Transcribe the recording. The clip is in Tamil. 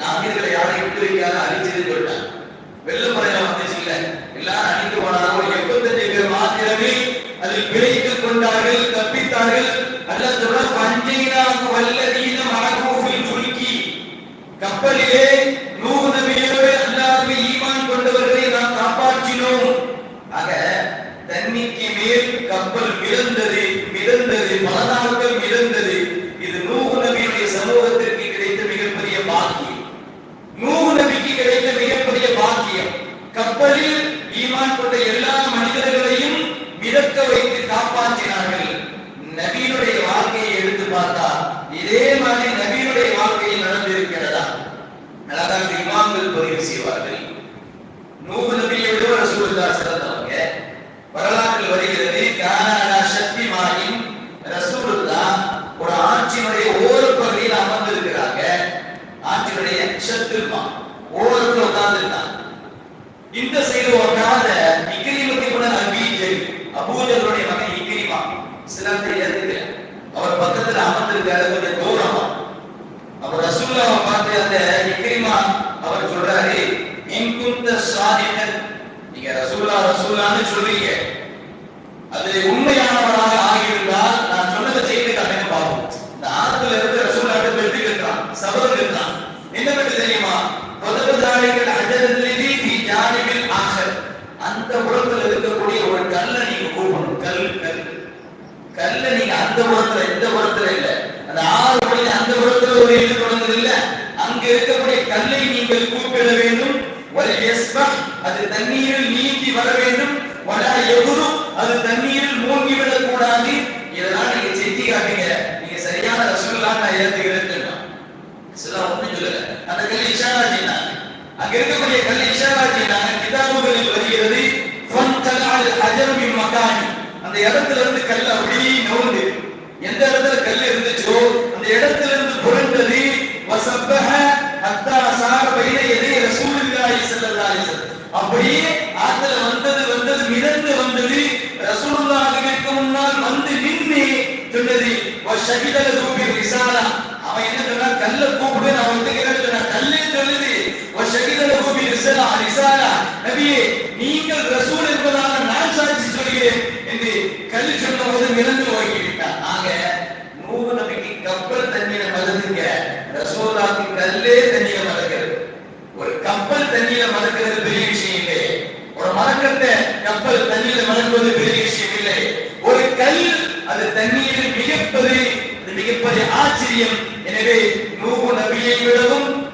நாமீர்களை யாரையும் விட்டு வைக்காத அழிச்சது சொல்லிட்டாங்க. வெள்ளப்படையில வந்துச்சு இல்ல, எல்லாரும் அழிந்து போனாங்க. 75 பேர் மாத்திரமே அதில் பிழைத்துக் கொண்டார்கள், தப்பித்தார்கள். அல்லாஹ் சொல்றான், பஞ்சைனாக்கு வல்லதீன மஅகூஃபில் ஃபுல்கி, கப்பலிலே நூஹ் நபியோடு அல்லாஹ்வை ஈமான் கொண்டவர்களை நாம் காப்பாற்றினோம். ஆக தண்ணிக்கு மேல் கப்பல் மிதந்தது, பல நாட்கள் மிதந்தது. இது நூஹ் நபியுடைய சமூகத்திற்கு கிடைத்த மிகப்பெரிய பாக்கியம். நூஹ் நபிக்கு கிடைத்த மிகப்பெரிய பாக்கியம். கப்பலில் ஈமான் கொண்ட எல்லா மனிதர்களையும் மிதக்க வைத்து காப்பாற்றினார்கள். நபியினுடைய வாழ்க்கையை எடுத்து பார்த்தா இதே மாதிரி நபியினுடைய வாழ்க்கையில் நடந்திருக்கிறதா? அழகாக இமாம்கள் பதிவு செய்வார்கள். நூஹ் நபியை விட ரசூலுல்லாஹ் சிறந்தவங்க. வரலாற்றில் வருகிறது, கானா சக்தி மாயின் ரசூலுல்லாஹ் ஒரு ஆட்சியினுடைய ஓரப்பகுதியில் அமர்ந்திருக்கிறாங்க. ஆட்சியினுடைய சத்துமா ஓரத்தில் உட்கார்ந்துருக்காங்க. இந்த சைடு உட்கார்ந்த இக்ரிமத்துடன் அபூஜலுடைய மகன் இக்ரிமா இஸ்லாத்தை ஏற்றுக்கல. அவர் பக்கத்தில் அமர்ந்திருக்காரு, கொஞ்சம் தூரமா. அவர் ரசூலுல்லாஹ் பார்த்து அந்த இக்ரிமா அவர் சொல்றாரு, இன்குந்த சாதிகன், நீங்க ரசூலுல்லாஹ்னு சொல்றீங்க, அது உண்மையானவராக ஆகியிருந்தால் நான் சொன்னதை செய்து காட்டுங்க பாப்போம். இந்த ஆத்துல இருந்து ரசூலுல்லாஹ் பெற்று கேட்கிறான், சபதம் கேட்கிறான். என்ன பெற்று தெரியுமா? பதவதாரிகள் அஜரத்திலே நீ ஜானிபில் ஆகர், அந்த புறத்தில் இருக்கக்கூடிய ஒரு கல்லை நீங்க கூப்பிடணும். கல்ல நீங்க அந்த புறத்துல, இந்த புறத்துல இல்ல, அந்த ஆறு மணி அந்த புறத்துல ஒரு இது தொடங்குது இல்ல, அங்க இருக்கக்கூடிய கல்லை நீங்கள் கூப்பிட வேண்டும். அது தண்ணீரில் நீந்தி வர வேண்டும். அது தண்ணீரில் மூழ்கி விடக் கூடாது. இதெல்லாம் நீங்க செஞ்சு காட்டுங்க, நீங்க சரியான ரசூலுல்லாஹ் நான் ஏத்துக்கிறேன். ஒன்னும் சொல்லல, அந்த கல் இஷாரா செய்தாங்க. அங்க இருக்கக்கூடிய கல் இஷாரா செய்தாங்க. கிதாபுகளில் வருகிறது, அந்த இடத்துல இருந்து கல் அப்படியே நவுந்து, எந்த இடத்துல கல் இருந்துச்சோ அந்த இடத்துல இருந்து புரண்டது. அப்படியே ஆத்துல வந்தது மிதந்து வந்தது. ரசூலுல்லாஹ்விற்கு முன்னால் வந்து நின்று சொன்னது, அவன் என்ன சொன்னா, கல்ல கூப்பிடு, நான் வந்துக்கிறேன்னு சொன்னா, கல்லே சொல்லுது, நபியே நீங்கள் ரசூல் என்பதாக நான் சாட்சி சொல்கிறேன் என்று கல் சொன்ன போது மிதந்து போய்விட்டான். ஆக நூஹ் நபிக்கு கப்பல் தண்ணீரை மதக்குங்க, ரசூலுல்லாஹ்க்கு கல்லே தண்ணீரை மதக்கிறது. ஒரு கப்பல் தண்ணீரை மதக்கிறது பெரிய விஷயம் இல்லை. ஒரு மரக்கட்டை கப்பல் தண்ணீரை மதக்குவது பெரிய விஷயம் இல்லை. ஒரு கல் அது தண்ணீரில் மிகப்பெரிய ஆச்சரியம். எனவே நூஹ் நபியை விடவும்